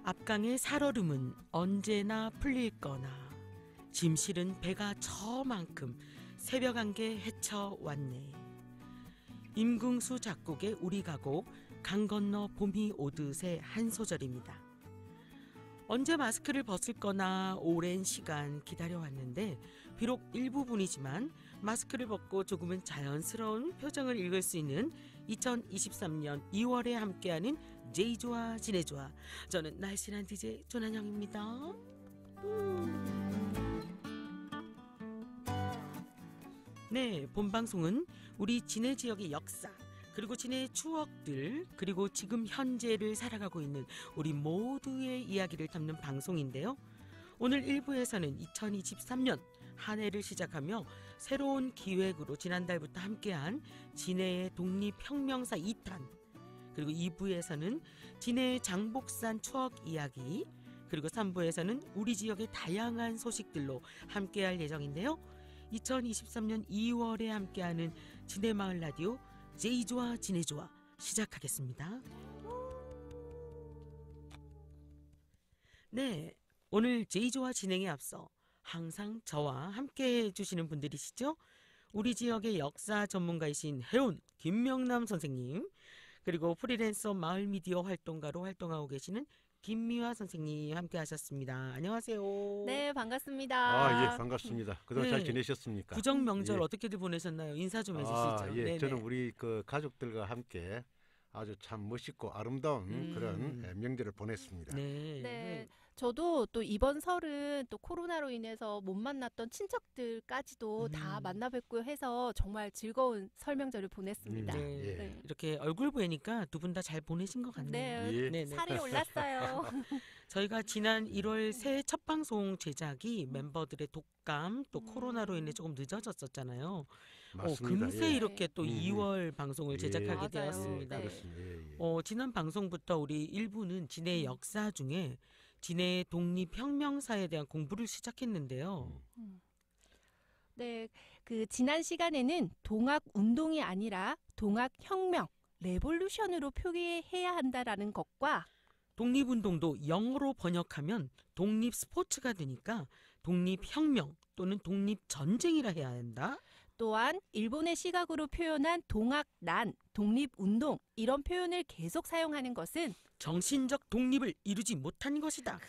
앞강의 살얼음은 언제나 풀릴 거나 짐 실은 배가 저만큼 새벽 안개 헤쳐왔네. 임궁수 작곡의 우리 가곡 강 건너 봄이 오듯의 한 소절입니다. 언제 마스크를 벗을 거나 오랜 시간 기다려왔는데 비록 일부분이지만 마스크를 벗고 조금은 자연스러운 표정을 읽을 수 있는 2023년 2월에 함께하는 제이조와 지내조와, 저는 날씬한 DJ 조난영입니다. 네, 본방송은 우리 진해 지역의 역사, 그리고 진해의 추억들, 그리고 지금 현재를 살아가고 있는 우리 모두의 이야기를 담는 방송인데요. 오늘 1부에서는 2023년 한 해를 시작하며 새로운 기획으로 지난달부터 함께한 진해의 독립혁명사 2탄, 그리고 2부에서는 진해의 장복산 추억 이야기, 그리고 3부에서는 우리 지역의 다양한 소식들로 함께할 예정인데요. 2023년 2월에 함께하는 진해마을 라디오 제이조와 지내조와 시작하겠습니다. 네, 오늘 제이조와 진행에 앞서 항상 저와 함께 해주시는 분들이시죠. 우리 지역의 역사 전문가이신 해온 김명남 선생님, 그리고 프리랜서 마을 미디어 활동가로 활동하고 계시는 김미화 선생님 함께 하셨습니다. 안녕하세요. 네, 반갑습니다. 예, 반갑습니다. 그동안 잘 지내셨습니까? 구정 명절 예. 어떻게들 보내셨나요? 인사 좀 해주시죠. 예, 네네. 저는 우리 그 가족들과 함께 아주 참 멋있고 아름다운 그런 명절을 보냈습니다. 네, 저도 또 이번 설은 또 코로나로 인해서 못 만났던 친척들까지도 다 만나 뵙고 해서 정말 즐거운 설 명절을 보냈습니다. 네. 예. 네. 이렇게 얼굴 보니까 두 분 다 잘 보내신 것 같네요. 네, 예. 네네. 살이 올랐어요. 저희가 지난 1월 새해 첫 방송 제작이 멤버들의 독감 또 코로나로 인해 조금 늦어졌었잖아요. 맞습니다. 금세 예. 이렇게 또 2월 방송을 예. 제작하게 맞아요. 되었습니다. 네. 그렇습니다. 예, 예. 지난 방송부터 우리 1부는 진해의 역사 중에 진해의 독립혁명사에 대한 공부를 시작했는데요. 네, 그 지난 시간에는 동학 운동이 아니라 동학 혁명, 레볼루션으로 표기해야 한다라는 것과 독립운동도 영어로 번역하면 독립 스포츠가 되니까 독립혁명 또는 독립전쟁이라 해야 한다. 또한 일본의 시각으로 표현한 동학난, 독립운동 이런 표현을 계속 사용하는 것은 정신적 독립을 이루지 못한 것이다.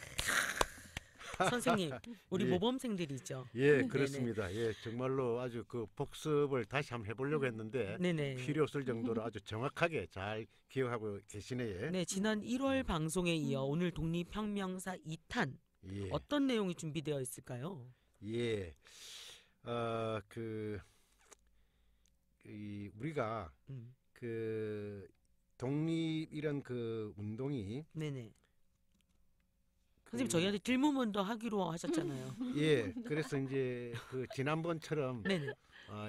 선생님, 우리 예. 모범생들이죠. 예, 그렇습니다. 예, 정말로 아주 그 복습을 다시 한번 해보려고 했는데 네네. 필요 없을 정도로 아주 정확하게 잘 기억하고 계시네요. 네, 지난 1월 방송에 이어 오늘 독립혁명사 2탄 예. 어떤 내용이 준비되어 있을까요? 예, 우리가 음, 그 독립 이런 그 운동이 네네. 선생님 저희한테 질문도 하기로 하셨잖아요. 예, 그래서 이제 그 지난번처럼 네네.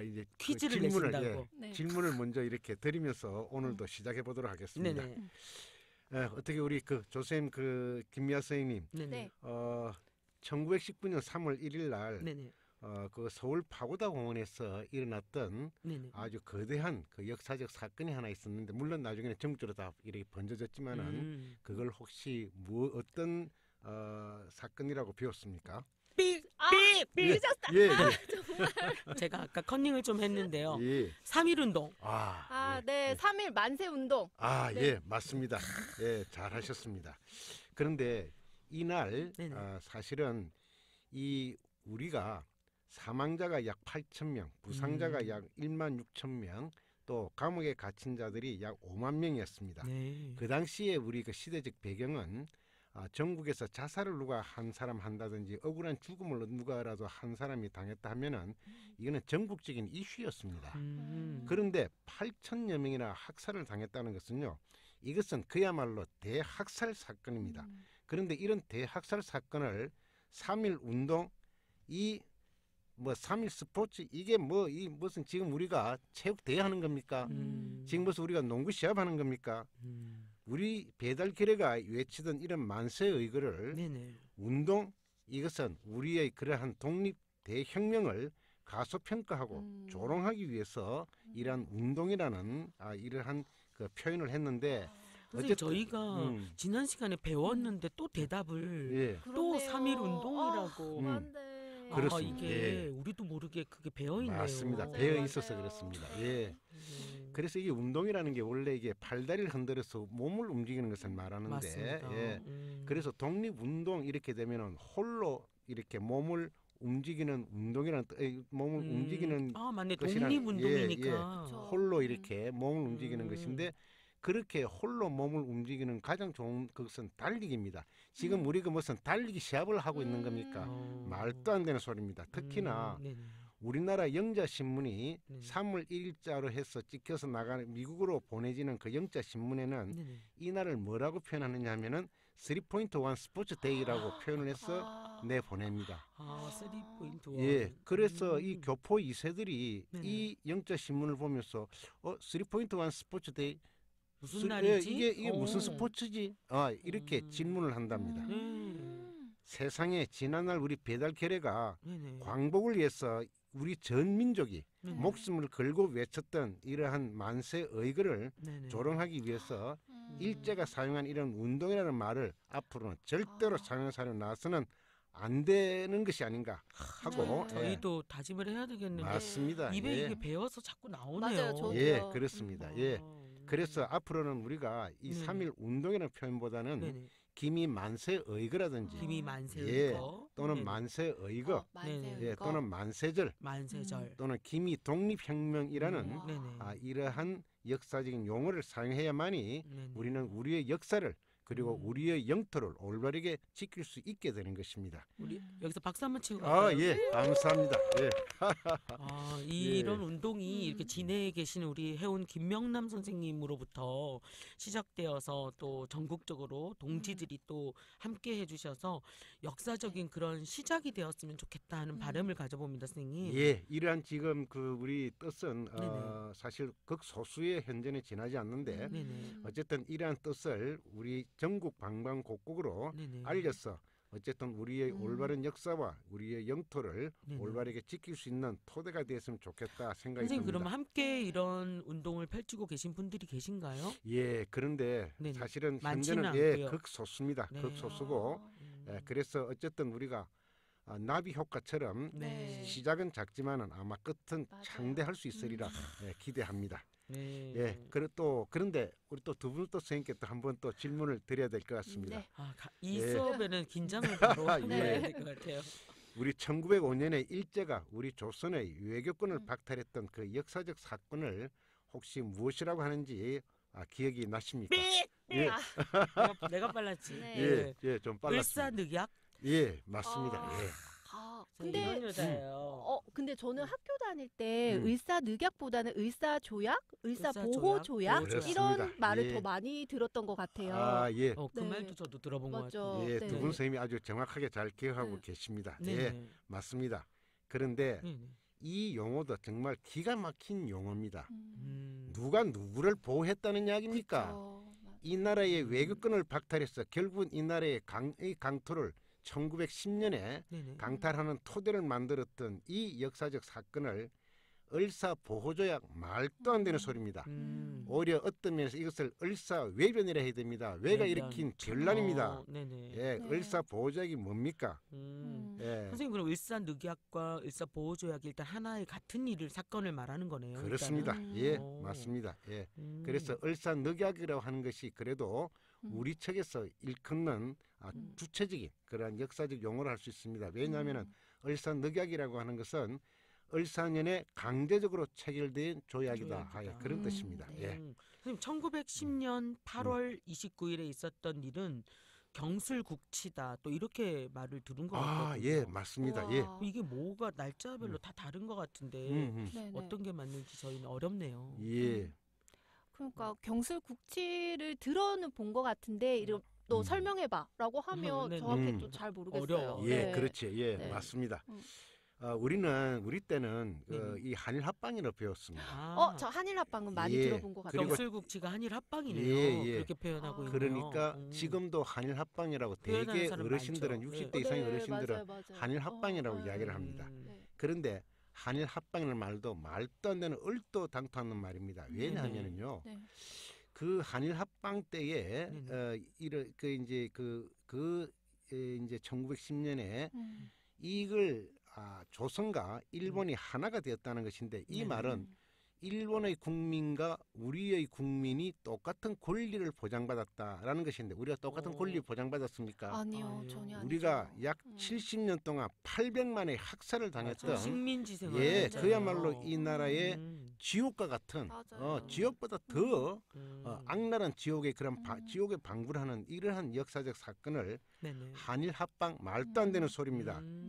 이제 퀴즈를 그 질문을 내신다고. 네. 질문을 먼저 이렇게 드리면서 오늘도 시작해 보도록 하겠습니다. 네네. 어떻게 우리 그 조쌤 그 김미아 선생님, 네네. 네. 1919년 3월 1일 날 네네. 그 서울 파고다 공원에서 일어났던 네네. 아주 거대한 그 역사적 사건이 하나 있었는데, 물론 나중에는 전국적으로 다 이렇게 번져졌지만은 그걸 혹시 어떤 사건이라고 배웠습니까? 삑! 삐르셨다. 예, 예. 제가 아까 컨닝을 좀 했는데요. 예. 3.1운동. 아, 예, 네, 예. 3.1 만세 운동. 네. 예, 맞습니다. 예, 잘하셨습니다. 그런데 이날 네네. 사실은 이 우리가 사망자가 약 8,000명, 부상자가 약 1만 6천 명, 또 감옥에 갇힌 자들이 약 5만 명이었습니다. 네. 그 당시에 우리 그 시대적 배경은 전국에서 자살을 누가 한 사람 한다든지 억울한 죽음을 누가라도 한 사람이 당했다 하면은 이거는 전국적인 이슈였습니다. 그런데 8천여 명이나 학살을 당했다는 것은요, 이것은 그야말로 대학살 사건입니다. 그런데 이런 대학살 사건을 3.1 운동, 이 뭐 3.1 스포츠, 이게 뭐 이 무슨 지금 우리가 체육 대회 하는 겁니까? 지금 무슨 우리가 농구 시합 하는 겁니까? 우리 배달 기레가 외치던 이런 만세의 의거를 네네. 운동, 이것은 우리의 그러한 독립 대혁명을 가소평가하고 조롱하기 위해서 이러한 운동이라는 이러한 그 표현을 했는데, 선생님 어쨌든, 저희가 지난 시간에 배웠는데 또 대답을 예, 또 그렇네요. 3일 운동이라고. 맞네. 그렇습니다. 이게 예. 우리도 모르게 그게 배어 있네요. 맞습니다. 맞아요, 배어 맞아요. 있어서 그렇습니다. 예. 음, 그래서 이게 운동이라는 게 원래 이게 팔다리를 흔들어서 몸을 움직이는 것을 말하는데, 맞습니다. 예. 그래서 독립 운동 이렇게 되면은 홀로 이렇게 몸을 움직이는 운동이라는 몸을 움직이는 맞네. 것이란- 독립 운동이니까. 그쵸. 홀로 이렇게 몸을 움직이는 음. 것인데 그렇게 홀로 몸을 움직이는 가장 좋은 것은 달리기입니다. 지금 우리가 무슨 달리기 시합을 하고 있는 겁니까? 말도 안 되는 소리입니다. 특히나 네네. 우리나라 영자 신문이 네. 3월 1일자로 해서 찍혀서 나가는 미국으로 보내지는 그 영자 신문에는 네네. 이 날을 뭐라고 표현하느냐 하면은 3.1 스포츠 데이라고 표현을 해서 아. 내보냅니다. 3.1. 예, 그래서 이 교포 2세들이 네네. 이 영자 신문을 보면서 3.1 스포츠 데이 무슨 날이지? 이게 무슨 어. 스포츠지? 이렇게 질문을 한답니다. 세상에 지난날 우리 배달 결례가 네네. 광복을 위해서 우리 전 민족이 네네. 목숨을 걸고 외쳤던 이러한 만세 의거를 네네. 조롱하기 위해서 일제가 사용한 이런 운동이라는 말을 앞으로는 절대로 사용하려 나서는 안 되는 것이 아닌가 하고 네. 저희도 다짐을 해야 되겠는데 맞습니다. 입에 예. 이게 배어서 자꾸 나오네요. 맞아요, 저도요. 예, 그렇습니다. 예. 아, 그래서 앞으로는 우리가 이 네. 3일 운동이라는 표현보다는 네네. 기미 만세 의거라든지 김이 만세 예, 의거 또는 네네. 만세 의거 네네. 예, 또는 만세절 만세절 또는 기미 독립혁명이라는 와. 네네. 이러한 역사적인 용어를 사용해야만이 네네. 우리는 우리의 역사를 그리고 음. 우리의 영토를 올바르게 지킬 수 있게 되는 것입니다. 우리 여기서 박수 한번 치고 갈까요? 예, 감사합니다. 예. 이런 예. 운동이 이렇게 진해에 계시는 우리 해운 김명남 선생님으로부터 시작되어서 또 전국적으로 동지들이 또 함께 해주셔서 역사적인 그런 시작이 되었으면 좋겠다 하는 바람을 가져봅니다, 선생님. 예, 이러한 지금 그 우리 뜻은 네네. 사실 극소수의 현전에 지나지 않는데 네네. 어쨌든 이러한 뜻을 우리 전국 방방곡곡으로 네네. 알려서 어쨌든 우리의 올바른 역사와 우리의 영토를 네네. 올바르게 지킬 수 있는 토대가 됐으면 좋겠다 생각이 선생님 듭니다. 그러면 함께 이런 운동을 펼치고 계신 분들이 계신가요? 예, 그런데 네네. 사실은 많지는 현재는 않고요. 극소수입니다. 네. 극소수고 음. 그래서 어쨌든 우리가 나비 효과처럼 네. 시작은 작지만은 아마 끝은 맞아요. 창대할 수 있으리라 기대합니다. 네. 예, 그런데 우리 또 두 분 또 선생님께 또 한번 또 질문을 드려야 될 것 같습니다. 네. 이 예. 수업에는 긴장을 바로 하고 예. 해야 될 것 같아요. 우리 1905년에 일제가 우리 조선의 외교권을 박탈했던 그 역사적 사건을 혹시 무엇이라고 하는지 기억이 나십니까? 예, 내가 빨랐지. 네. 좀 빨랐습니다. 을사늑약. 예, 맞습니다. 아. 예. 근데 이런 여자예요. 근데 저는 학교 다닐 때 음. 의사늑약보다는 의사조약, 의사보호조약 그렇습니다. 이런 말을 예. 더 많이 들었던 것 같아요. 예. 그 네. 말도 저도 들어본 것 맞죠. 같아요. 예, 네. 두 분 선생님이 아주 정확하게 잘 기억하고 네. 계십니다. 네. 예, 맞습니다. 그런데 네. 이 용어도 정말 기가 막힌 용어입니다. 음. 누가 누구를 보호했다는 이야기입니까? 그쵸. 이 나라의 외교권을 박탈해서 결국은 이 나라의 이 강토를 1910년에 네네. 강탈하는 토대를 만들었던 이 역사적 사건을 을사보호조약 말도 안 되는 소리입니다. 오히려 어떤 면에서 이것을 을사외변이라 해야 됩니다. 외가 외변. 일으킨 전란입니다. 네네. 예, 네. 을사보호조약이 뭡니까? 예, 선생님 그럼 을사늑약과 을사보호조약이 일단 하나의 같은 일을 사건을 말하는 거네요. 그렇습니다. 일단은. 예, 오. 맞습니다. 예. 일단은. 그래서 을사늑약이라고 하는 것이 그래도 우리 측에서 일컫는 주체적인 그러한 역사적 용어를 할 수 있습니다. 왜냐하면 을사늑약이라고 하는 것은 을사년에 강제적으로 체결된 조약이다 하여 그런 뜻입니다. 예. 선생님 1910년 8월 29일에 있었던 일은 경술국치다 또 이렇게 말을 들은 것 같거든요. 예, 맞습니다. 예. 와. 이게 뭐가 날짜별로 다 다른 것 같은데 네네. 어떤 게 맞는지 저희는 어렵네요. 예. 그러니까 경술국치를 들어는 본 것 같은데 이런 너 설명해봐라고 하면 네, 정확히 네. 또 잘 모르겠어요. 어려워. 예, 네. 그렇지. 예, 네. 맞습니다. 음. 우리 때는 이 한일 합방이라고 배웠습니다. 저 한일 합방은 많이 예. 들어본 것 같아요. 그리고- 경술국치가 한일 합방이네요. 예, 예. 그렇게 표현하고 있네요. 그러니까 지금도 한일 합방이라고 표현하는 대개 사람 어르신들은 많죠. 60대 네. 이상의 네, 어르신들은 맞아요. 한일 합방이라고 이야기를 합니다. 네. 그런데 한일 합방이라는 말도 말도 안 되는 얼토당토하는 말입니다. 왜냐하면요. 네. 그 한일 합방 때에 네네. 이제 1910년에 음. 이걸 조선과 일본이 하나가 되었다는 것인데 이 네네. 말은 일본의 국민과 우리의 국민이 똑같은 권리를 보장받았다라는 것인데 우리가 똑같은 오. 권리 보장받았습니까? 아니요, 아유. 전혀 아니죠. 우리가 약 음. 70년 동안 800만의 학살을 당했던 맞아. 식민지 생활. 예, 맞아요. 그야말로 이 나라의 음. 지옥과 같은 맞아요. 지옥보다 더 음. 악랄한 지옥의 그런 음. 지옥에 방불하는 이러한 역사적 사건을 네네. 한일 합방 말도 안 되는 음. 소리입니다. 음.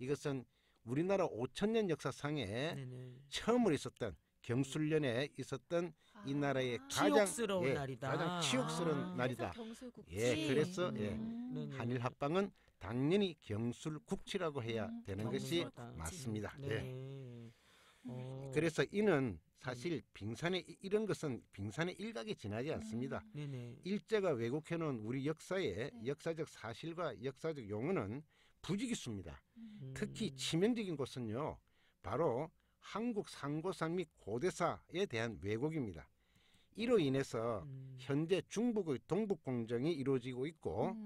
이것은 우리나라 5천년 역사상에 네네. 처음으로 있었던 경술련에 있었던 이 나라의 가장 치욕스러운 날이다. 가장 치욕스러운 날이다. 그래서 경술국지. 예, 그래서 네네. 한일 합방은 당연히 경술국치라고 해야 되는 것이 경술국지. 맞습니다. 네. 예. 어. 그래서 이는 사실 이런 것은 빙산의 일각에 지나지 않습니다. 네네. 일제가 왜곡해놓은 우리 역사의 네. 역사적 사실과 역사적 용어는 부지기수입니다. 음. 특히 치명적인 것은요, 바로 한국 상고사 및 고대사에 대한 왜곡입니다. 이로 인해서 현재 중국의 동북 공정이 이루어지고 있고,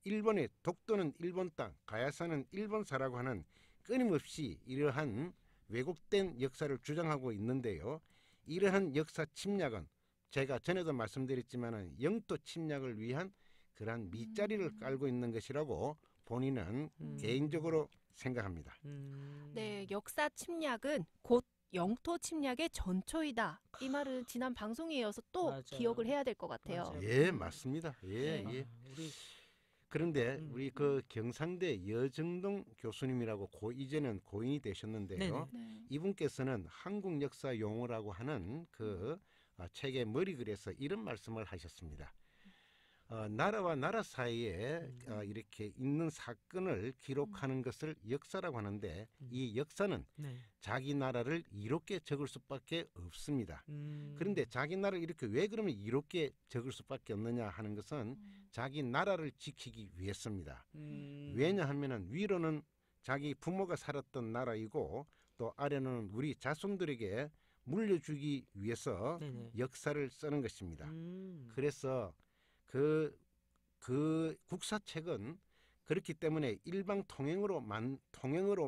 일본의 독도는 일본 땅, 가야사는 일본사라고 하는 끊임없이 이러한 왜곡된 역사를 주장하고 있는데요. 이러한 역사 침략은 제가 전에도 말씀드렸지만은 영토 침략을 위한 그러한 밑자리를 깔고 있는 것이라고 본인은 개인적으로 생각합니다. 네, 역사 침략은 곧 영토 침략의 전초이다. 이 말은 지난 방송에 이어서 또 맞아요. 기억을 해야 될 것 같아요. 맞아요. 예, 맞습니다. 예, 네. 예. 우리 그런데 음. 우리 그 경상대 여정동 교수님이라고 이제는 고인이 되셨는데요. 네네. 네. 이분께서는 한국 역사 용어라고 하는 그 책에 머리글에서 이런 말씀을 하셨습니다. 나라와 나라 사이에 이렇게 있는 사건을 기록하는 것을 역사라고 하는데 이 역사는 네. 자기 나라를 이롭게 적을 수밖에 없습니다. 음. 그런데 자기 나라를 이렇게 왜 그러면 이롭게 적을 수밖에 없느냐 하는 것은 자기 나라를 지키기 위해서입니다. 왜냐하면은 위로는 자기 부모가 살았던 나라이고 또 아래는 우리 자손들에게 물려주기 위해서 네네. 역사를 쓰는 것입니다. 그래서 그 국사책은 그렇기 때문에 일방 통행으로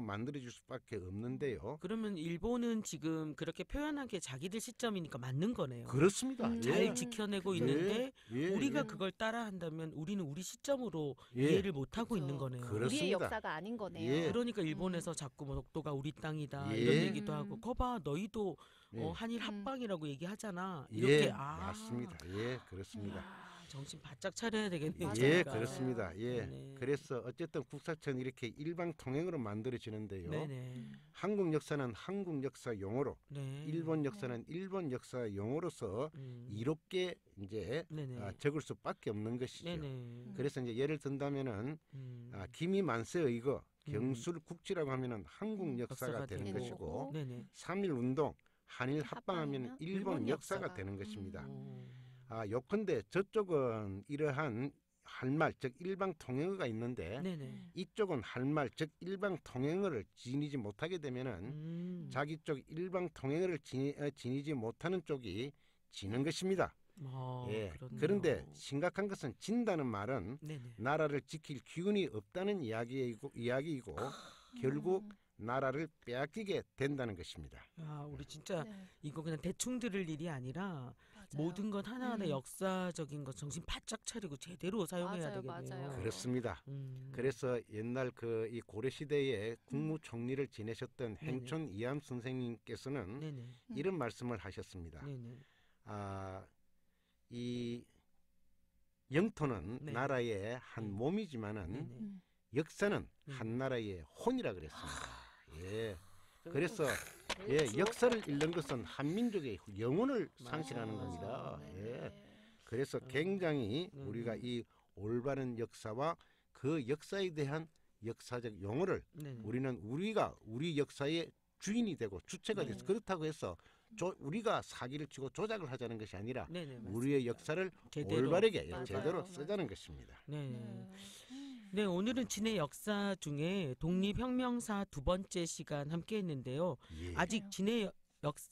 만들어줄 수밖에 없는데요. 그러면 일본은 지금 그렇게 표현하기에 자기들 시점이니까 맞는 거네요. 그렇습니다. 잘 예. 지켜내고 예. 있는데 예. 우리가 예. 그걸 따라한다면 우리는 우리 시점으로 예. 이해를 못하고 그렇죠. 있는 거네요. 그렇습니다. 우리의 역사가 아닌 거네요. 예. 그러니까 일본에서 자꾸 뭐 독도가 우리 땅이다 예. 이런 얘기도 하고 거봐 너희도 예. 한일 합방이라고 얘기하잖아. 예, 이렇게 맞습니다. 예, 그렇습니다. 정신 바짝 차려야 되겠네요. 맞아요. 예, 저희가. 그렇습니다. 예. 네. 그래서 어쨌든 국사책은 이렇게 일방 통행으로 만들어지는데요. 네네. 한국 역사는 한국 역사 용어로, 네. 일본 역사는 일본 역사 용어로서 이롭게 이제 네네. 적을 수밖에 없는 것이죠. 네네. 그래서 이제 예를 든다면은 기미 만세의거 경술국지라고 하면은 한국 역사가 되는 되는 것이고 거고. 네네. 3.1 운동 한일 합방하면 합방이면 일본 일본 역사가 역사가. 되는 것입니다. 오. 요컨대 저쪽은 이러한 할말 즉 일방 통행어가 있는데 네네. 이쪽은 할말 즉 일방 통행어를 지니지 못하게 되면은 자기 쪽 일방 통행어를 지니지 못하는 쪽이 지는 것입니다. 예. 그렇네요. 그런데 심각한 것은 진다는 말은 네네. 나라를 지킬 기운이 없다는 이야기이고 결국 나라를 빼앗기게 된다는 것입니다. 야, 우리 진짜 네. 이거 그냥 대충 들을 일이 아니라 맞아요. 모든 것 하나하나 역사적인 것 정신 바짝 차리고 제대로 사용해야 맞아요, 되겠네요. 맞아요. 그렇습니다. 그래서 옛날 그 이 고려 시대에 국무총리를 지내셨던 행촌 이암 선생님께서는 네네. 이런 말씀을 하셨습니다. 네네. 이 영토는 네. 나라의 한 몸이지만은 네네. 역사는 한 나라의 혼이라 그랬습니다. 예. 그래서 역사를 잃는 것은 한 민족의 영혼을 상실하는 겁니다. 예. 그래서 굉장히 우리가 이 올바른 역사와 그 역사에 대한 역사적 용어를 네네. 우리는 우리 역사의 주인이 되고 주체가 돼서 그렇다고 해서 우리가 사기를 치고 조작을 하자는 것이 아니라 네네. 우리의 역사를 제대로. 올바르게 맞아요. 제대로 맞아요. 쓰자는 것입니다. 네. 네, 오늘은 진해 역사 중에 독립혁명사 두 번째 시간 함께 했는데요. 예. 아직 진해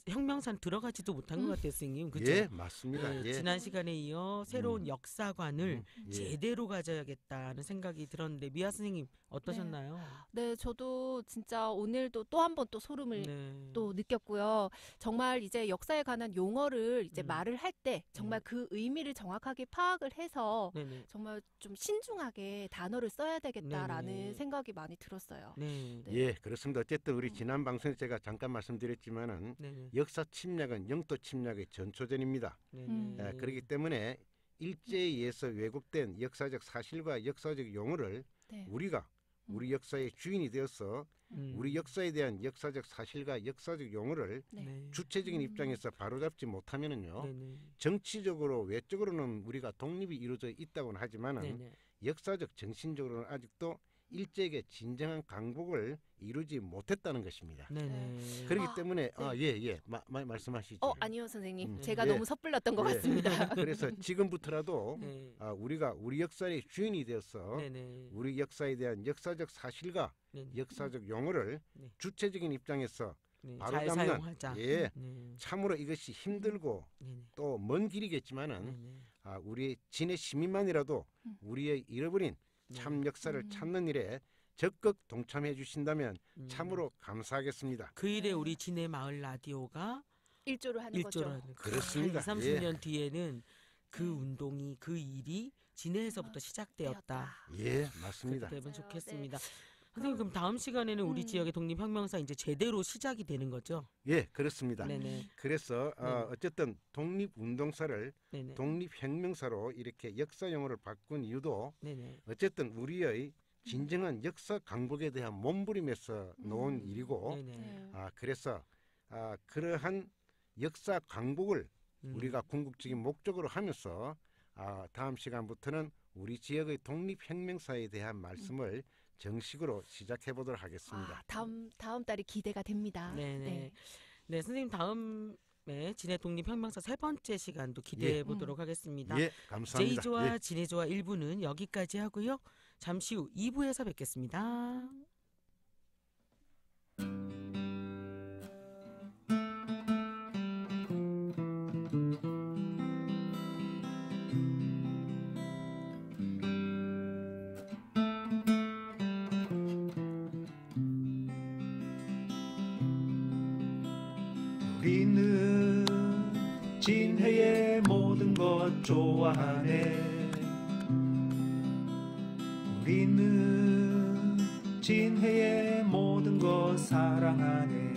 혁명산 들어가지도 못한 것 같아요, 선생님. 그렇죠? 예, 맞습니다. 네, 예. 지난 시간에 이어 새로운 역사관을 예. 제대로 가져야겠다는 생각이 들었는데 미아 선생님 어떠셨나요? 네, 저도 진짜 오늘도 또 한 번 또 소름을 네. 또 느꼈고요. 정말 이제 역사에 관한 용어를 이제 음. 말을 할 때 정말 그 의미를 정확하게 파악을 해서 네네. 정말 좀 신중하게 단어를 써야 되겠다라는 네네. 생각이 많이 들었어요. 네. 네. 예, 그렇습니다. 어쨌든 우리 지난 방송에 제가 잠깐 말씀드렸지만은 네네. 역사 침략은 영토 침략의 전초전입니다. 네네. 그렇기 때문에 일제에 의해서 왜곡된 역사적 사실과 역사적 용어를 네. 우리가 우리 역사의 주인이 되어서 음. 우리 역사에 대한 역사적 사실과 역사적 용어를 네. 주체적인 입장에서 바로잡지 못하면은요, 네네. 정치적으로 외적으로는 우리가 독립이 이루어져 있다고는 하지만은 네네. 역사적 정신적으로는 아직도 일제에게 진정한 강복을 이루지 못했다는 것입니다. 네네. 그렇기 아, 때문에 네. 말씀하시죠. 아니요, 선생님. 음. 제가 예. 너무 섣불렀던 것 예. 같습니다. 그래서 지금부터라도 네. 우리가 우리 역사의 주인이 되어서 네네. 우리 역사에 대한 역사적 사실과 네네. 역사적 용어를 네. 주체적인 입장에서 네. 바로 잘 잡는, 사용하자. 예. 네. 참으로 이것이 힘들고 네네. 또 먼 길이겠지만은 네네. 우리 진해 시민만이라도 우리의 잃어버린 참 역사를 음. 찾는 일에 적극 동참해 주신다면 음. 참으로 감사하겠습니다. 그 일에 네. 우리 진해 마을 라디오가 일조를 하는 일조를 거죠. 하는 그렇습니다. 한 2, 30년 뒤에는 그 네. 운동이 그 일이 진해에서부터 시작되었다. 예, 맞습니다. 그렇게 되면 맞아요. 좋겠습니다. 선생님 그럼 다음 시간에는 우리 음. 지역의 독립혁명사 이제 제대로 시작이 되는 거죠? 예, 그렇습니다. 네네. 그래서 네. 어쨌든 독립운동사를 네네. 독립혁명사로 이렇게 역사 용어를 바꾼 이유도 네네. 어쨌든 우리의 진정한 역사 강복에 대한 몸부림에서 놓은 일이고 네네. 네. 그래서 그러한 역사 강복을 음. 우리가 궁극적인 목적으로 하면서 다음 시간부터는 우리 지역의 독립혁명사에 대한 말씀을 정식으로 시작해 보도록 하겠습니다. 다음 달이 기대가 됩니다. 네네. 네, 선생님 다음에 진해 독립혁명사 세 번째 시간도 기대해 보도록 하겠습니다. 예, 감사합니다. 제이조와 예. 진해조와 1부는 여기까지 하고요. 잠시 후 2부에서 뵙겠습니다. 우리는 진해의 모든 것 좋아하네. 우리는 진해의 모든 것 사랑하네.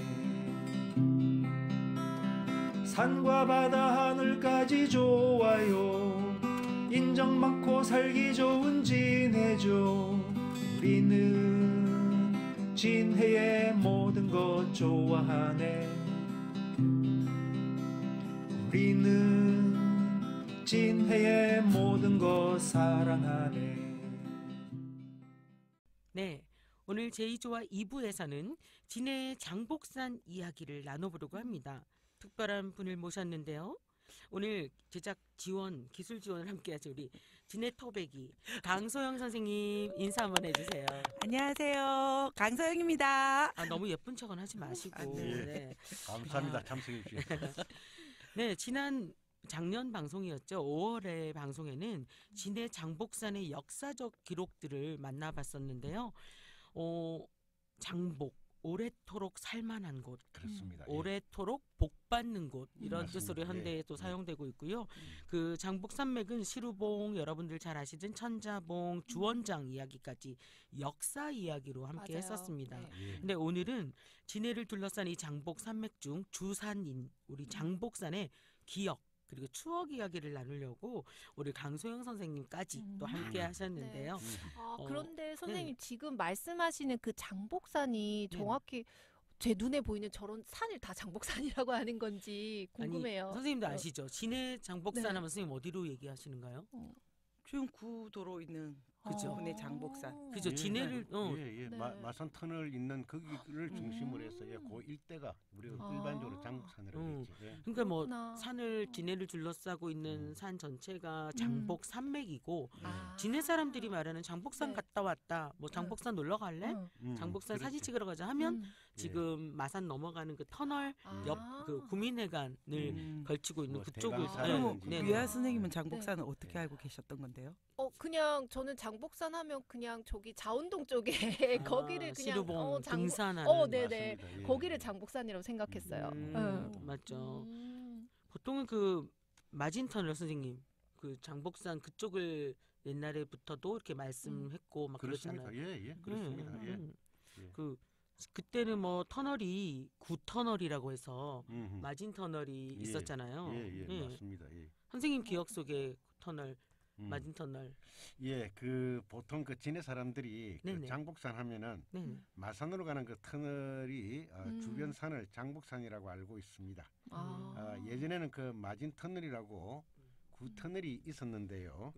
산과 바다 하늘까지 좋아요. 인정받고 살기 좋은 진해죠. 우리는 진해의 모든 것 좋아하네. 우리는 진해의 모든 것 사랑하네. 네, 오늘 제이조와 2부에서는 진해의 장복산 이야기를 나눠보려고 합니다. 특별한 분을 모셨는데요. 오늘 제작 지원, 기술 지원을 함께하신 우리 진해 터배기 강소영 선생님 인사 한번 해주세요. 안녕하세요. 강서영입니다. 너무 예쁜 척은 하지 마시고. 네. 네. 감사합니다. 참석해 주셔서. 네, 작년 방송이었죠. 5월의 방송에는 진해 장복산의 역사적 기록들을 만나봤었는데요. 장복, 오래도록 살만한 곳, 그렇습니다. 예. 오래도록 복받는 곳 이런 맞습니다. 뜻으로 현대에 또 예. 사용되고 있고요. 그 장복산맥은 시루봉 여러분들 잘 아시던 천자봉, 주원장 이야기까지 역사 이야기로 함께 맞아요. 했었습니다. 네. 예. 근데 오늘은 진해를 둘러싼 이 장복산맥 중 주산인 우리 장복산의 기억 그리고 추억 이야기를 나누려고 우리 강소영 선생님까지 또 함께 하셨는데요. 그런데 선생님 네. 지금 말씀하시는 그 장복산이 네. 정확히 제 눈에 보이는 저런 산을 다 장복산이라고 하는 건지 궁금해요. 아니, 선생님도 아시죠? 진해 장복산 네. 하면 선생님 어디로 얘기하시는가요? 중구도로 있는 그죠. 부분의 장복산. 그죠. 진해를 예. 네. 마산 터널 있는 거기를 중심으로 해서 그 일대가 우리가 아. 일반적으로 장복산이라고 했지. 예. 그러니까 뭐 그렇구나. 산을 진해를 둘러싸고 있는 산 전체가 장복 산맥이고 아. 진해 사람들이 말하는 장복산 네. 갔다 왔다. 뭐 장복산 놀러 갈래? 장복산 사진 찍으러 가자 하면 지금 마산 넘어가는 그 터널 옆 그 구민회관을 걸치고 있는 뭐 그쪽을 대강산 그럼 네. 유아 선생님은 장복산을 네. 어떻게 알고 계셨던 건데요? 그냥 저는 장복산 하면 그냥 저기 자운동 쪽에 거기를 그냥 시루봉 장복- 등산하는 네네. 맞습니다. 예. 거기를 장복산이라고 생각했어요. 맞죠. 음. 보통은 그 마진터널 선생님 그 장복산 그쪽을 옛날에부터도 이렇게 말씀했고 막 그렇습니다. 그러잖아요. 예, 그렇습니다. 예. 예. 그 그때는 뭐 터널이 구터널이라고 해서 음흠. 마진 터널이 예. 있었잖아요. 예, 맞습니다. 예. 선생님 기억 속에 터널 음. 마진 터널. 예, 그 보통 그 진해 사람들이 그 네네. 장복산 하면은 네. 마산으로 가는 그 터널이 음. 주변 산을 장복산이라고 알고 있습니다. 아. 예전에는 그 마진 터널이라고 구 터널이 있었는데요.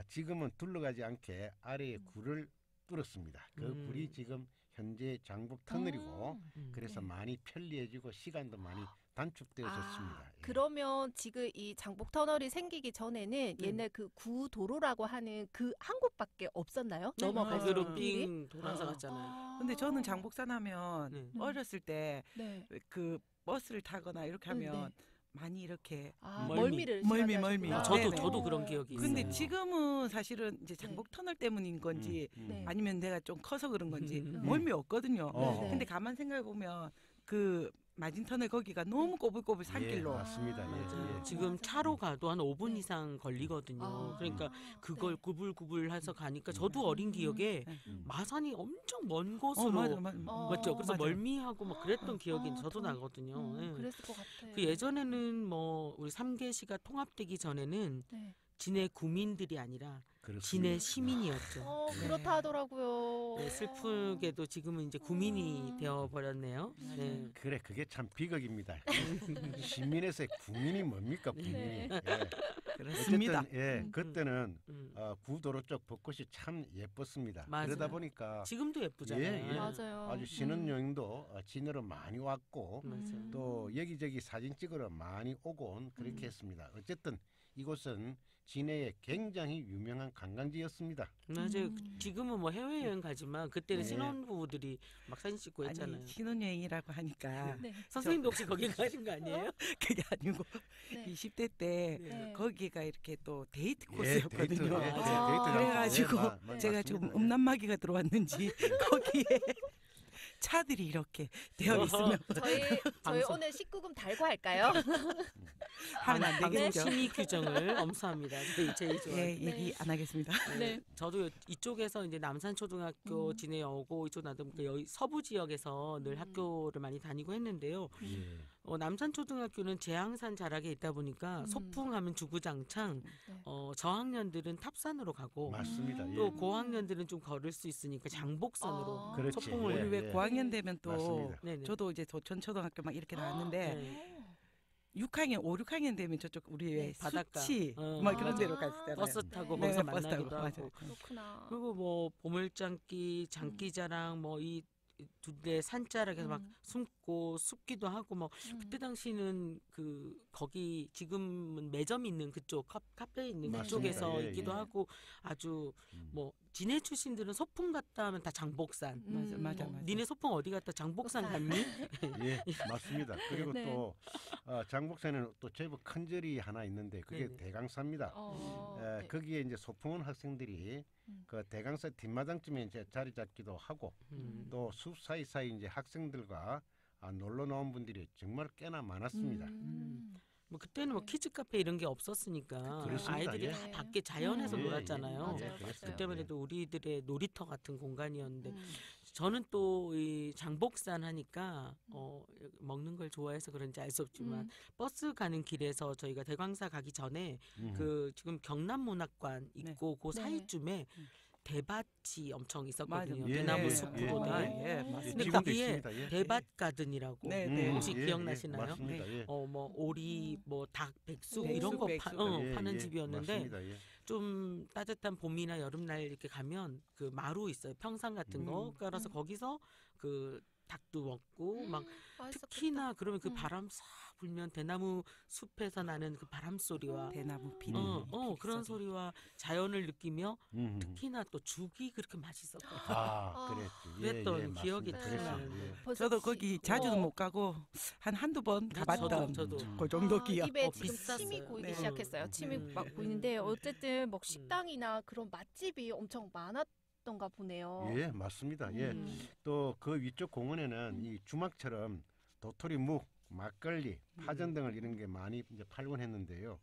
지금은 둘러가지 않게 아래에 굴을 뚫었습니다. 그 굴이 지금 현재 장복 터널이고 그래서 네. 많이 편리해지고 시간도 많이 단축되어졌습니다. 예. 그러면 지금 이 장복 터널이 생기기 전에는 옛날 그 구도로라고 하는 그 한 곳밖에 없었나요? 넘어갈 수 거기로 있는 길이? 빙 돌아서 갔잖아요. 근데 저는 장복산 하면 네. 어렸을 때 네. 그 버스를 타거나 이렇게 하면 네. 많이 이렇게 멀미를 멀미. 심하게 저도 하셨구나. 그런 기억이 있어요. 근데 지금은 사실은 이제 장복 터널 때문인 건지 네. 아니면 내가 좀 커서 그런 건지 음. 멀미 없거든요. 네. 근데 가만 생각해 보면 그 마진 터널 거기가 너무 꼬불꼬불 산길로 예, 맞습니다. 맞아요. 예. 지금 맞아요. 차로 가도 한 5분 네. 이상 걸리거든요. 아. 그러니까 그걸 네. 구불구불해서 가니까 저도 어린 기억에 마산이 엄청 먼 곳으로 맞아. 맞죠. 그래서 맞아요. 멀미하고 막 그랬던 기억이 저도 정- 나거든요. 예. 그랬을 것 같아요. 그 예전에는 뭐 우리 삼계시가 통합되기 전에는 네. 진해 구민들이 아니라 그렇습니다. 진해 시민이었죠. 그렇다 하더라고요. 네, 슬프게도 지금은 이제 구민이 되어 버렸네요. 네. 그래, 그게 참 비극입니다. 시민에서 국민이 뭡니까, 국민이? 네. 예. 그렇습니다. 어쨌든 그때는 음. 구도로 쪽 벚꽃이 참 예뻤습니다. 맞아요. 그러다 보니까 지금도 예쁘잖아요. 예. 맞아요. 아주 신혼여행도 진해로 많이 왔고 맞아요. 또 여기저기 사진 찍으러 많이 오고 온 그렇게 했습니다. 어쨌든 이곳은 진해의 굉장히 유명한 관광지였습니다. 맞아요. 지금은 뭐 해외여행 가지만 그때는 네. 신혼부부들이 막 사진 찍고 했잖아요. 아니 신혼여행이라고 하니까 네. 선생님도 혹시 거기 가신 거 아니에요? 그게 아니고 네. 20대 때 네. 거기가 이렇게 또 데이트 예, 코스였거든요. 데이트, 아, 그래가지고 제가 맞습니다. 좀 음란마귀가 들어왔는지 거기에 차들이 이렇게 되어 있으면 저희 방송. 오늘 19금 달고 할까요? 하면 안 방송 되겠죠. 심의 규정을 엄수합니다. 저희 제이조. 예, 얘기 안 하겠습니다. 네. 저도 이쪽에서 이제 남산초등학교 지내오고 이쪽 나도 여기 서부 지역에서 늘 학교를 많이 다니고 했는데요. 예. 남산초등학교는 재앙산 자락에 있다 보니까 소풍하면 주구장창 네. 저학년들은 탑산으로 가고 맞습니다. 예. 또 고학년들은 좀 걸을 수 있으니까 장복산으로 아. 그렇지. 소풍을 우리 왜 예. 고학년 되면 또 맞습니다. 네네. 저도 이제 도천초등학교 막 이렇게 나왔는데 네. 6학년, 5, 6학년 되면 저쪽 우리 왜 바닷가. 수치 어. 막 그런 아. 데로 갔잖아요. 버스 타고 네. 거기서 네, 버스 타고, 만나기도 맞아요. 하고 그렇구나. 그리고 뭐 보물장기, 장기자랑 뭐 이 두대 산자락에서 막 숨고 숲기도 하고 뭐 그때 당시는 그 거기 지금은 매점 있는 그쪽 카페 있는 맞습니다. 그쪽에서 예, 있기도 예. 하고 아주 뭐 진해 출신들은 소풍 갔다 하면 다 장복산. 맞아. 니네 소풍 어디 갔다 장복산 갔니? 예, 맞습니다. 그리고 네. 또 장복산에는 또 제법 큰 절이 하나 있는데 그게 네네. 대강사입니다. 네. 거기에 이제 소풍 온 학생들이 그 대강사 뒷마당쯤에 이제 자리 잡기도 하고 또 숲 사이사이 이제 학생들과 놀러 나온 분들이 정말 꽤나 많았습니다. 뭐 그때는 뭐 키즈 카페 이런 게 없었으니까 그렇습니다. 아이들이 예. 다 밖에 자연에서 예, 놀았잖아요. 맞아요, 그랬습니다. 그때만 예. 해도 우리들의 놀이터 같은 공간이었는데 저는 또 이 장복산 하니까 먹는 걸 좋아해서 그런지 알 수 없지만 버스 가는 길에서 저희가 대광사 가기 전에 그 지금 경남문학관 있고 그 네. 사이쯤에 대밭이 엄청 있었거든요. 맞아요. 대나무 예, 숲으로 아, 된. 예, 근데 맞습니다. 지금도 거기에 있습니다. 예. 대밭 가든이라고 네, 네. 혹시 예, 기억나시나요? 맞습니다. 예. 뭐 오리, 뭐 닭, 백숙 백숙, 이런 거 백숙. 파는 집이었는데 맞습니다. 예. 좀 좀 따뜻한 봄이나 여름날 이렇게 가면 그 마루 있어요. 평상 같은 거 깔아서 거기서 그 닭도 먹고 막 맛있었겠다. 특히나 그러면 그 음. 바람 싹 불면 대나무 숲에서 나는 그 바람 소리와 대나무 비리. 그런 소리와 자연을 느끼며 음. 특히나 또 죽이 그렇게 맛있었거든요. 그랬지. 그랬던 기억이 맞습니다. 나요. 그랬어요. 예. 벌써 저도 거기 자주는 어. 못 가고 한두 번 네, 가봤던 저도. 그 정도 기억. 입에 어, 지금 비쌌어요. 침이 고이기 네. 시작했어요. 침이 음. 막 보이는데 어쨌든 뭐 식당이나 그런 맛집이 엄청 많았던가 보네요. 예, 맞습니다. 예. 음. 또 그 위쪽 공원에는 이 주막처럼 도토리 묵, 막걸리, 파전 등을 이런 게 많이 이제 팔곤 했는데요.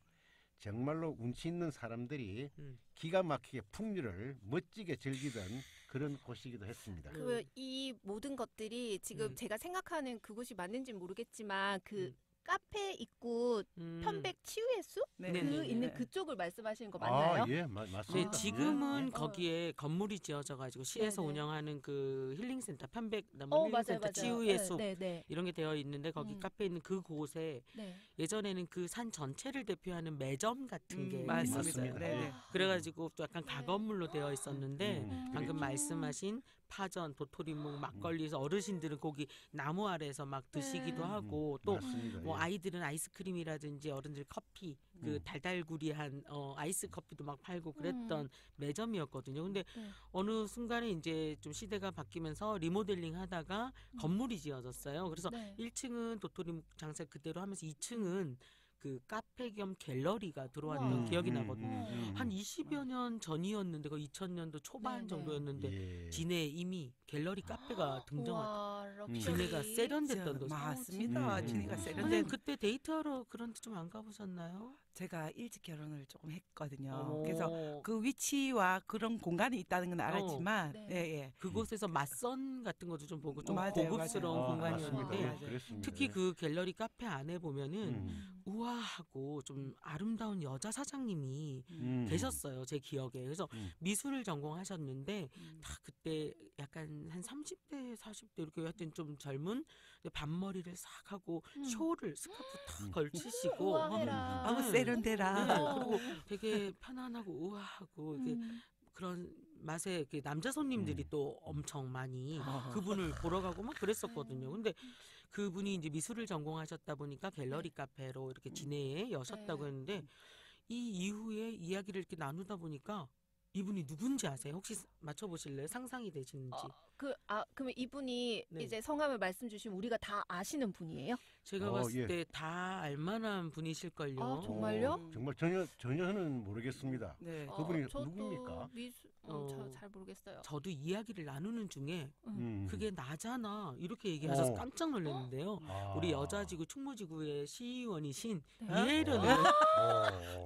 정말로 운치 있는 사람들이 음. 기가 막히게 풍류를 멋지게 즐기던 그런 곳이기도 했습니다. 그 이 모든 것들이 지금 음. 제가 생각하는 그곳이 맞는지는 모르겠지만 그 음. 카페 입구 편백 치유의 숲? 네, 그 네, 네, 있는 네. 그쪽을 말씀하시는 거 맞나요? 예, 맞습니다. 네, 지금은 예. 거기에 건물이 지어져가지고 시에서 네네. 운영하는 그 힐링센터 편백나무 맞아요, 힐링센터 맞아요. 치유의 숲 네, 네, 이런 게 되어 있는데 거기 음. 카페 있는 그 곳에 네. 예전에는 그 산 전체를 대표하는 매점 같은 게 맞습니다. 있었어요. 네네. 그래가지고 또 약간 네. 가건물로 되어 있었는데 방금 말씀하신 파전, 도토리묵, 막걸리에서 어르신들은 거기 나무 아래에서 막 드시기도 네. 하고 또 맞습니다. 뭐 예. 아이들은 아이스크림이라든지 어른들 커피 그 달달구리한 아이스 커피도 막 팔고 그랬던 매점이었거든요. 근데 네. 어느 순간에 이제 좀 시대가 바뀌면서 리모델링 하다가 건물이 지어졌어요. 그래서 네. 1층은 도토리묵 장사 그대로 하면서 2층은 그 카페 겸 갤러리가 들어왔던 우와. 기억이 나거든요. 음. 한 20여 년 전이었는데 그 2000년도 초반 네네. 정도였는데 예. 진해에 이미 갤러리 카페가 등장했다. 와, 럭셔리. 진해가 세련됐던 도시. 맞습니다. 음. 진이가 음. 세련된. 선생님 그때 데이트하러 그런 데 좀 안 가보셨나요? 제가 일찍 결혼을 조금 했거든요. 어머. 그래서 그 위치와 그런 공간이 있다는 건 알았지만, 네. 예, 예. 그곳에서 맞선 같은 것도 좀 보고 좀 맞아요, 고급스러운 맞아요. 공간이었는데 맞습니다. 맞아요. 그랬습니다. 특히 예. 그 갤러리 카페 안에 보면은 음. 우아하고 좀 아름다운 여자 사장님이 음. 계셨어요. 제 기억에. 그래서 음. 미술을 전공하셨는데 다 그때 약간 한 30대, 40대 이렇게 하여튼 좀 젊은 반머리를 싹 하고 쇼를 스카프 탁 걸치시고 우아해라. 아무 네. 세련되라. 네, 어. 그리고 되게 편안하고 우아하고 이게 그런 맛에 그 남자 손님들이 또 엄청 많이 그분을 보러 가고 막 그랬었거든요. 근데 그분이 이제 미술을 전공하셨다 보니까 갤러리 카페로 이렇게 진해에 여셨다고 네. 했는데 이 이후에 이야기를 이렇게 나누다 보니까 이분이 누군지 아세요? 혹시 맞춰보실래요? 상상이 되시는지. 그러면 이분이 네. 이제 성함을 말씀 주시면 우리가 다 아시는 분이에요? 제가 어, 봤을 예. 때 다 알만한 분이실걸요. 아, 정말요? 정말 전혀는 모르겠습니다. 네. 그분이 저도 누굽니까? 잘 모르겠어요. 저도 이야기를 나누는 중에 음. 그게 나잖아 이렇게 얘기하셔서 어. 깜짝 놀랐는데요. 아. 우리 여자지구 충무지구의 시의원이신 네. 이혜련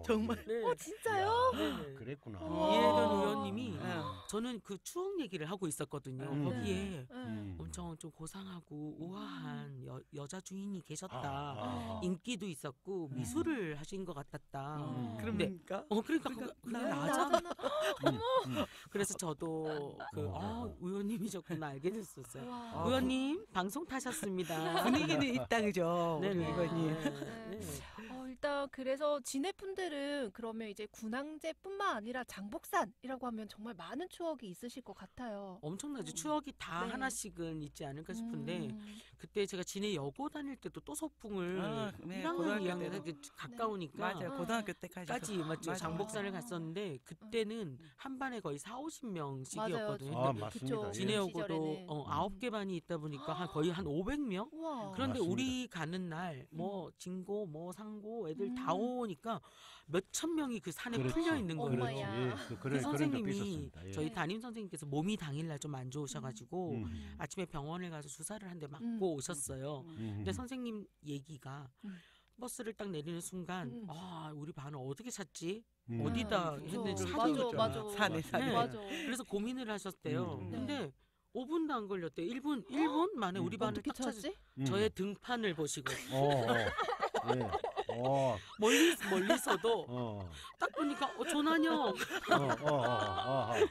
정말. 네. 진짜요? 네. 그랬구나. 우와. 이혜련 의원님이 네. 저는 그 추억 얘기를 하고 있었거든요. 음. 거기에 네. 엄청 좀 고상하고 우아한 여자 주인이 계셨다. 아. 인기도 있었고 미술을 하신 것 같았다. 그럽니까? 그러니까 그게 나잖아. 나잖아. 그래서 저도 의원님이셨구나 알게 됐었어요. 와. 의원님 방송 타셨습니다. 분위기는 있다, 그죠? 우리 네네. 의원님. 네. 일단 그래서 진해 분들은 그러면 이제 군항제뿐만 아니라 장복산이라고 하면 정말 많은 추억이 있으실 것 같아요. 엄청나죠. 추억이 다 네. 하나씩은 있지 않을까 싶은데 음. 그때 제가 진해 여고 다닐 때도 또 소풍을 네, 1학년, 고등학교 2학년 때도. 이렇게 가까우니까 맞아요. 고등학교 때까지. 까지 맞죠. 맞아요. 장복산을 갔었는데 그때는 한 반에 거의 40~50명씩이었거든요. 맞아요. 아, 근데 맞습니다. 그쵸. 예. 진해 여고도 시절에는. 9개 반이 있다 보니까 거의 한 500명? 우와. 그런데 맞습니다. 우리 가는 날 뭐 진고 뭐 상고 애들 다 오니까 몇천 명이 그 산에 그렇지. 풀려 있는 거예요. 그렇지. 어머야. 예. 그 그런 적도 선생님이 있었습니다. 예. 저희 담임 선생님께서 몸이 당일날 좀 안 좋으셔가지고 아침에 병원을 가서 주사를 한 대 맞고 오셨어요. 근데 선생님 얘기가 버스를 딱 내리는 순간 우리 반을 어떻게 찾지? 어디다 그쵸. 했는지 맞아, 사진이 맞아. 산에. 네. 맞아. 그래서 고민을 하셨대요. 음. 근데 5분도 안 걸렸대요. 1분 만에 우리 반을 어떻게 딱 찾으 찾지? 저의 등판을 보시고 예. 멀리서도 딱 보니까 조난영.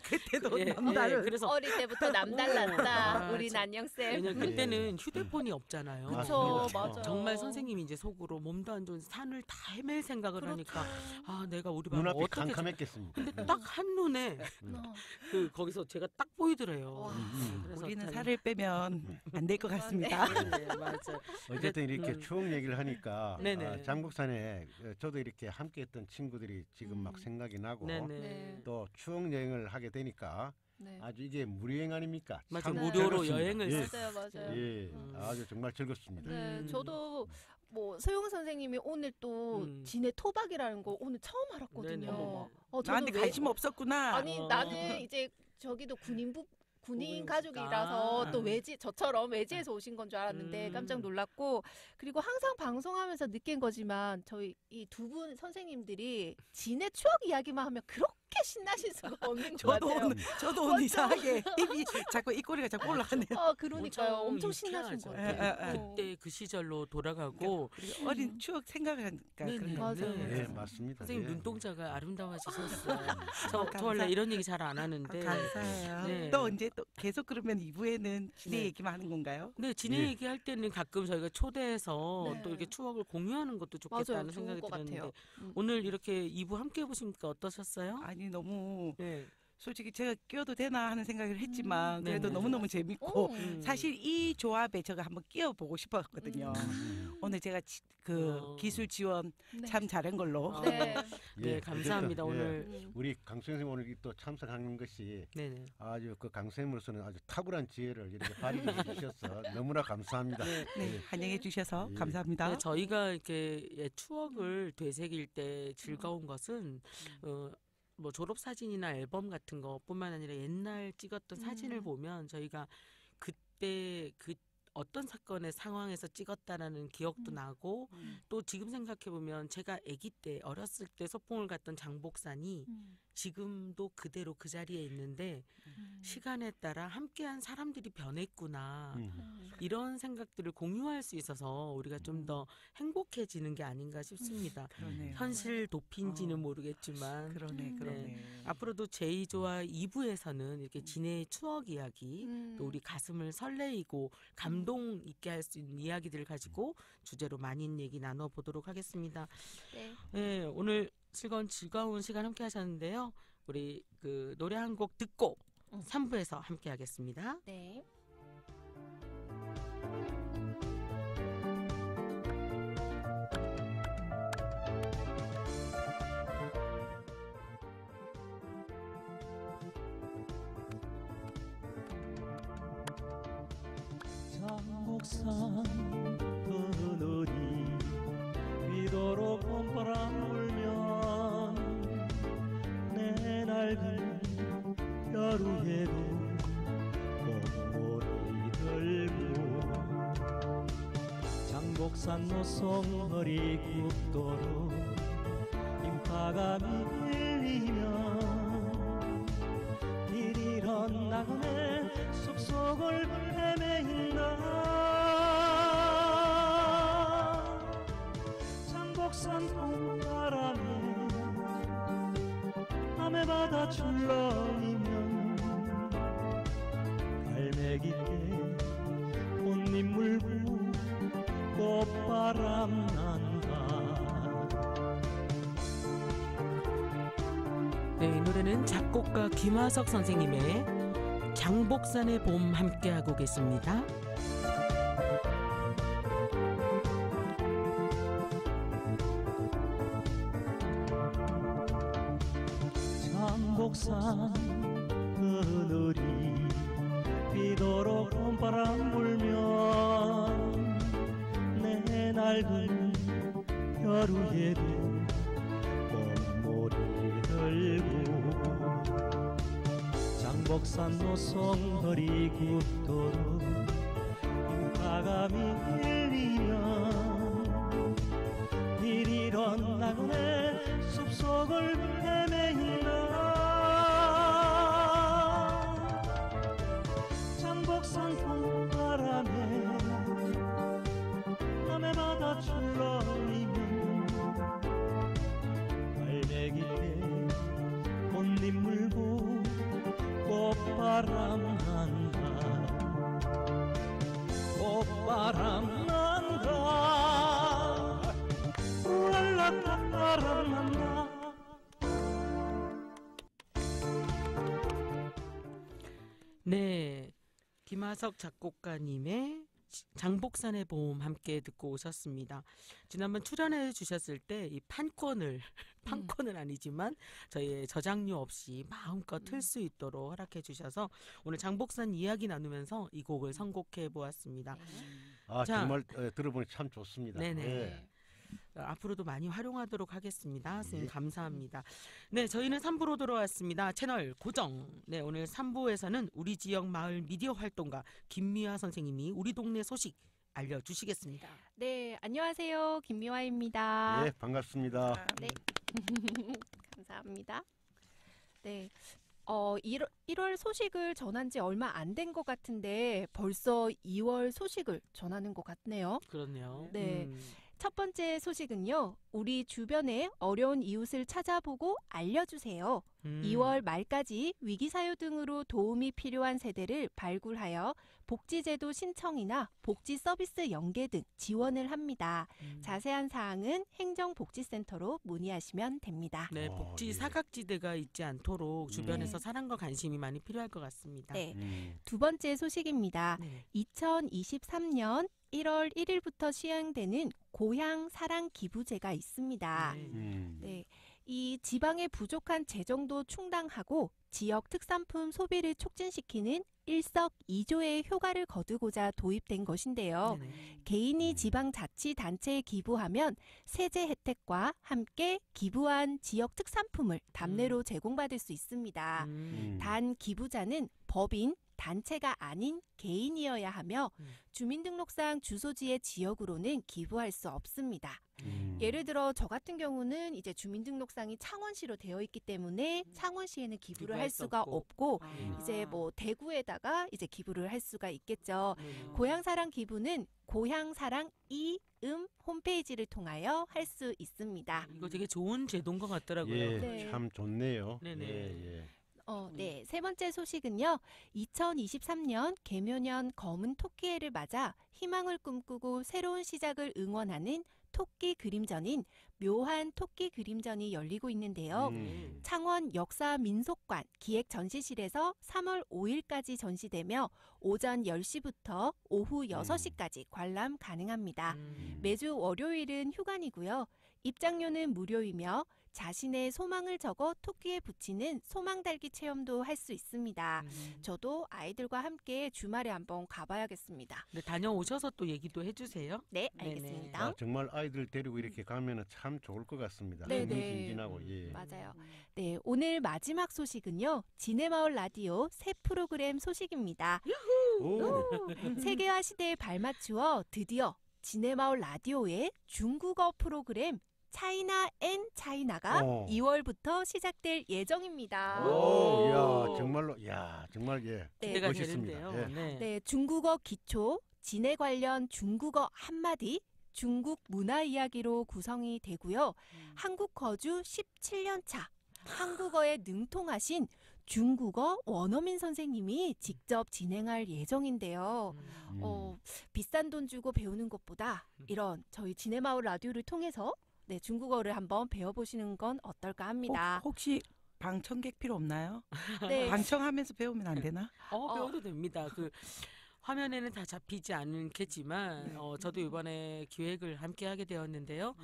그때도 예, 남다른. 그래서 어릴 때부터 남달랐다. 우리 난영 쌤. 왜냐면 그때는 휴대폰이 없잖아요. 그쵸, 맞습니다. 맞아요. 정말 선생님이 이제 속으로 몸도 안 좋은 산을 다 헤맬 생각을 하니까 내가 우리 반 눈앞이 어떻게 캄캄했겠습니다. 근데 딱 한눈에 거기서 제가 딱 보이더래요. 와. 그래서 우리는 참- 살을 빼면 안 될 것 같습니다. 네, 맞아요. 어쨌든 이렇게 추억 얘기를 하니까 네네. 장북산에 저도 이렇게 함께했던 친구들이 지금 막 생각이 나고 네네. 네. 또 추억 여행을 하게 되니까 네. 아주 이게 무료여행 아닙니까? 맞아, 참 무료로 즐겁습니다. 여행을 예. 맞아요, 맞아요. 예, 아주 정말 즐겁습니다. 네, 저도 뭐 소영 선생님이 오늘 또 진해 토박이라는 거 오늘 처음 알았거든요. 네네. 저도 나한테 왜- 관심 없었구나. 아니 나는 이제 저기도 군인 부부니까. 가족이라서 또 저처럼 외지에서 오신 건 줄 알았는데 음. 깜짝 놀랐고, 그리고 항상 방송하면서 느낀 거지만 저희 이 두 분 선생님들이 진해 추억 이야기만 하면 그렇게 신나실 수가 없는 것 같아요. 저도 오늘 이상하게 입이 자꾸 입꼬리가 자꾸 올라가네요. 그러니까요. 엄청 신나신 유쾌하죠. 것 예, 같아요. 예, 그때 그 시절로 돌아가고 그리고 어린 추억 생각을 하니까 네네. 그런 거. 맞아요. 예, 맞습니다. 선생님 예. 눈동자가 아름다워지셨어요. 감사- 저 원래 이런 얘기 잘 안 하는데. 감사해요. 네. 또 언제 또 계속 그러면 2부에는 진해 네. 얘기만 하는 건가요? 네, 진해 예. 얘기할 때는 가끔 저희가 초대해서 네. 또 이렇게 추억을 공유하는 것도 좋겠다는 맞아요. 좋을 생각이 것 들었는데 같아요. 오늘 이렇게 2부 함께 해보시니까 어떠셨어요? 아니 너무 네. 솔직히 제가 끼어도 되나 하는 생각을 했지만 그래도 네네. 너무너무 재밌고 음. 사실 이 조합에 제가 한번 끼어보고 싶었거든요. 오늘 제가 기술 지원 네. 참 잘한 걸로. 네. 네, 감사합니다. 어쨌든, 예. 오늘. 우리 강 선생님 오늘 또 참석하는 것이 네네. 아주 그 강 선생님으로서는 아주 탁월한 지혜를 이렇게 발휘해 주셔서 너무나 감사합니다. 네. 네, 환영해 주셔서 예. 감사합니다. 네, 저희가 이렇게 추억을 되새길 때 즐거운 것은 뭐 졸업 사진이나 앨범 같은 것뿐만 아니라 옛날 찍었던 사진을 보면 저희가 그때 그 어떤 사건의 상황에서 찍었다라는 기억도 나고 또 지금 생각해 보면 제가 아기 때 어렸을 때 소풍을 갔던 장복산이 지금도 그대로 그 자리에 있는데 시간에 따라 함께한 사람들이 변했구나. 이런 생각들을 공유할 수 있어서 우리가 좀 더 행복해지는 게 아닌가 싶습니다. 그러네요. 현실 도피인지는 모르겠지만 그러네. 앞으로도 제2조와 2부에서는 이렇게 진해의 추억 이야기 또 우리 가슴을 설레이고 감동 있게 할 수 있는 이야기들을 가지고 주제로 많은 얘기 나눠보도록 하겠습니다. 네. 네, 오늘 즐거운 시간 함께 하셨는데요. 우리 그 노래 한 곡 듣고 3부에서 함께 하겠습니다. 네. 장목산 그늘이 비도록 봄바람 불면 내 낡은 벼루에도 봄물이 들고 장복산 노송허리 국도로 인파가 밀리면 이리런 나그네 숲속을 헤매인다. 장복산 봄바람에 남해바다 출렁이면 갈매기께 꽃잎 물고 꽃바람 난다. 네, 이 노래는 작곡가 김화석 선생님의 장복산의 봄 함께하고 계십니다. 장복산 그늘이 비도록 봄바람 불면 내 낡은 벼루에도 꽃물이 들고 장복산 노송허리 국도로 인파가 밀리면 이리런 나그네 숲속을 헤매인다. 장복산 봄바람에 남해바다 출렁이면 풀잎 물고 꽃바람 난다 꽃바람 난다 랄라 꽃바람 난다. 네, 김하석 작곡가님의 장복산의 봄 함께 듣고 오셨습니다. 지난번 출연해 주셨을 때 이 판권을 아니지만 저희의 저장료 없이 마음껏 틀 수 있도록 허락해 주셔서 오늘 장복산 이야기 나누면서 이 곡을 선곡해 보았습니다. 아 자, 정말 들어보니 참 좋습니다. 네네. 예. 앞으로도 많이 활용하도록 하겠습니다. 선생님 예. 감사합니다. 네, 저희는 3부로 돌아왔습니다. 채널 고정. 네, 오늘 3부에서는 우리 지역 마을 미디어 활동가 김미화 선생님이 우리 동네 소식 알려주시겠습니다. 네, 안녕하세요. 김미화입니다. 예, 반갑습니다. 네. 감사합니다. 네. 1월 소식을 전한 지 얼마 안 된 것 같은데 벌써 2월 소식을 전하는 것 같네요. 그렇네요. 네. 첫 번째 소식은요. 우리 주변에 어려운 이웃을 찾아보고 알려주세요. 2월 말까지 위기사유 등으로 도움이 필요한 세대를 발굴하여 복지제도 신청이나 복지서비스 연계 등 지원을 합니다. 자세한 사항은 행정복지센터로 문의하시면 됩니다. 네, 복지 예. 사각지대가 있지 않도록 주변에서 사랑과 관심이 많이 필요할 것 같습니다. 네. 두 번째 소식입니다. 네. 2023년 1월 1일부터 시행되는 고향 사랑 기부제가 있습니다. 네. 이 지방의 부족한 재정도 충당하고 지역 특산품 소비를 촉진시키는 일석이조의 효과를 거두고자 도입된 것인데요. 네네. 개인이 지방자치단체에 기부하면 세제 혜택과 함께 기부한 지역 특산품을 답례로 제공받을 수 있습니다. 단 기부자는 법인, 단체가 아닌 개인이어야 하며 주민등록상 주소지의 지역으로는 기부할 수 없습니다. 예를 들어 저 같은 경우는 이제 주민등록상이 창원시로 되어 있기 때문에 창원시에는 기부를 할 수가 없고 이제 뭐 대구에다가 이제 기부를 할 수가 있겠죠. 고향사랑 기부는 고향사랑 이음 홈페이지를 통하여 할 수 있습니다. 이거 되게 좋은 제도인 것 같더라고요. 예, 네. 참 좋네요. 네네. 예, 예. 네. 세 번째 소식은요. 2023년 개묘년 검은 토끼해를 맞아 희망을 꿈꾸고 새로운 시작을 응원하는 토끼 그림전인 묘한 토끼 그림전이 열리고 있는데요. 창원 역사민속관 기획전시실에서 3월 5일까지 전시되며 오전 10시부터 오후 6시까지 관람 가능합니다. 매주 월요일은 휴관이고요. 입장료는 무료이며 자신의 소망을 적어 토끼에 붙이는 소망달기 체험도 할 수 있습니다. 저도 아이들과 함께 주말에 한번 가봐야겠습니다. 네, 다녀오셔서 또 얘기도 해주세요. 네, 네네. 알겠습니다. 아, 정말 아이들 데리고 이렇게 가면은 참 좋을 것 같습니다. 네네. 흥미진진하고 예. 맞아요. 네, 오늘 마지막 소식은요. 지네마을 라디오 새 프로그램 소식입니다. 오. 세계화 시대에 발맞추어 드디어 지네마을 라디오의 중국어 프로그램 차이나 앤 차이나가 2월부터 시작될 예정입니다. 오, 야, 정말로, 야, 정말 예. 네. 기대가 멋있습니다. 되는데요. 예. 네. 네, 중국어 기초, 진해 관련 중국어 한마디, 중국 문화 이야기로 구성이 되고요. 한국 거주 17년 차, 한국어에 능통하신 중국어 원어민 선생님이 직접 진행할 예정인데요. 비싼 돈 주고 배우는 것보다 이런 저희 지네마을 라디오를 통해서 네, 중국어를 한번 배워보시는 건 어떨까 합니다. 혹시 방청객 필요 없나요? 네. 방청하면서 배우면 안 되나? 배워도 됩니다. 그 화면에는 다 잡히지 않겠지만 저도 이번에 기획을 함께 하게 되었는데요.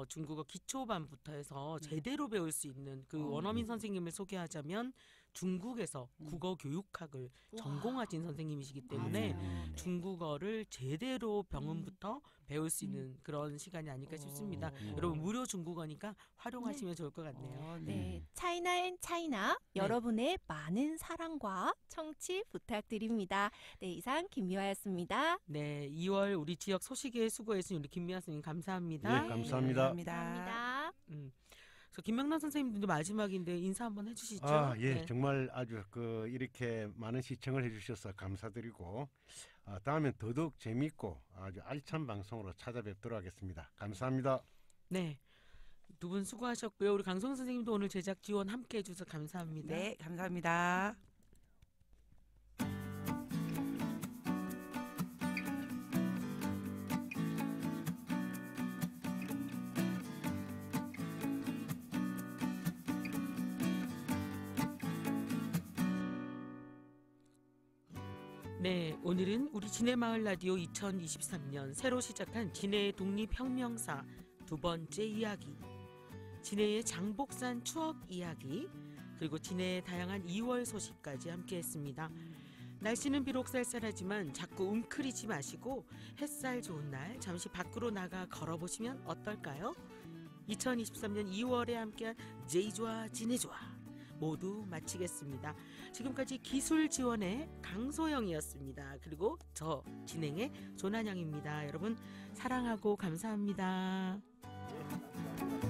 중국어 기초반부터 해서 제대로 배울 수 있는 그 원어민 선생님을 소개하자면 중국에서 국어 교육학을 전공하신 선생님이시기 때문에 맞아요. 네. 중국어를 제대로 병음부터 배울 수 있는 그런 시간이 아닐까 싶습니다. 여러분 무료 중국어니까 활용하시면 좋을 것 같네요. 네, 차이나 앤 차이나 여러분의 많은 사랑과 청취 부탁드립니다. 네, 이상 김미화였습니다. 네, 2월 우리 지역 소식에 수고해주신 우리 김미아 선생님 감사합니다. 예, 감사합니다. 감사합니다. 그래서 김명란 선생님도 마지막인데 인사 한번 해주시죠. 아, 예, 네. 정말 아주 이렇게 많은 시청을 해주셔서 감사드리고 다음엔 더더욱 재미있고 아주 알찬 방송으로 찾아뵙도록 하겠습니다. 감사합니다. 네. 두 분 수고하셨고요. 우리 강성 선생님도 오늘 제작 지원 함께 해주셔서 감사합니다. 네, 감사합니다. 네, 오늘은 우리 진해마을 라디오 2023년 새로 시작한 진해의 독립혁명사 두 번째 이야기, 진해의 장복산 추억 이야기, 그리고 진해의 다양한 2월 소식까지 함께했습니다. 날씨는 비록 쌀쌀하지만 자꾸 웅크리지 마시고 햇살 좋은 날 잠시 밖으로 나가 걸어보시면 어떨까요? 2023년 2월에 함께한 제이좋아 진해좋아 모두 마치겠습니다. 지금까지 기술 지원의 강소영이었습니다. 그리고 저 진행의 조난영입니다. 여러분 사랑하고 감사합니다. 네, 감사합니다.